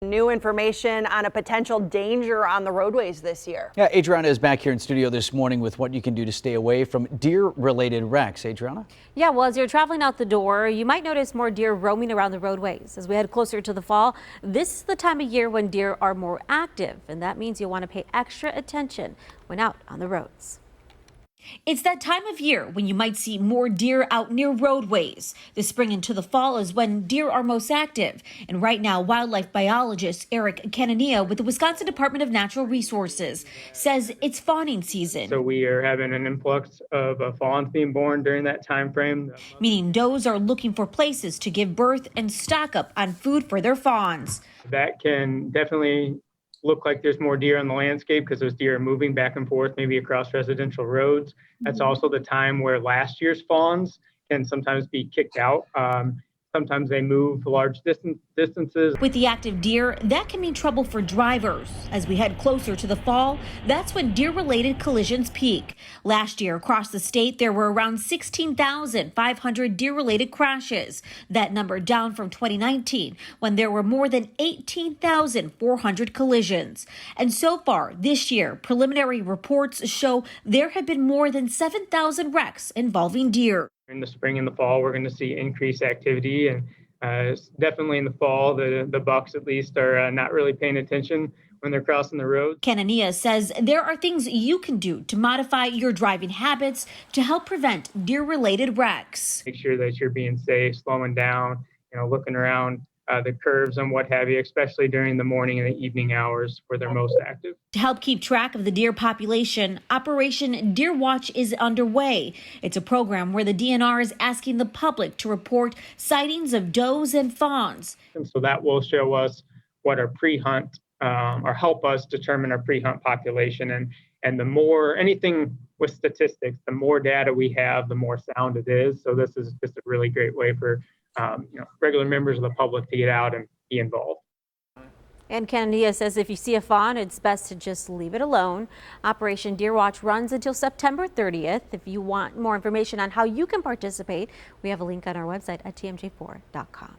New information on a potential danger on the roadways this year. Yeah, Adriana is back here in studio this morning with what you can do to stay away from deer-related wrecks. Adriana? Yeah, well, as you're traveling out the door, you might notice more deer roaming around the roadways. As we head closer to the fall, this is the time of year when deer are more active, and that means you'll want to pay extra attention when out on the roads. It's that time of year when you might see more deer out near roadways. The spring into the fall is when deer are most active. And right now, wildlife biologist Eric Canania with the Wisconsin Department of Natural Resources says it's fawning season. So we are having an influx of fawns being born during that time frame. Meaning does are looking for places to give birth and stock up on food for their fawns. That can definitely look like there's more deer on the landscape because those deer are moving back and forth, maybe across residential roads. That's also the time where last year's fawns can sometimes be kicked out. Sometimes they move large distances. With the active deer, that can mean trouble for drivers. As we head closer to the fall, that's when deer-related collisions peak. Last year, across the state, there were around 16,500 deer-related crashes. That number down from 2019, when there were more than 18,400 collisions. And so far this year, preliminary reports show there have been more than 7,000 wrecks involving deer. In the spring and the fall, we're going to see increased activity, and definitely in the fall, the bucks at least are not really paying attention when they're crossing the road. Canania says there are things you can do to modify your driving habits to help prevent deer-related wrecks. Make sure that you're being safe, slowing down, looking around the curves and what have you, especially during the morning and the evening hours where they're most active. To help keep track of the deer population, Operation Deer Watch is underway. It's a program where the DNR is asking the public to report sightings of does and fawns. And so that will show us what our pre-hunt or help us determine our pre-hunt population. And the more anything with statistics, the more data we have, the more sound it is. So this is just a really great way for regular members of the public to get out and be involved. And Canania says if you see a fawn, it's best to just leave it alone. Operation Deer Watch runs until September 30th. If you want more information on how you can participate, we have a link on our website at tmj4.com.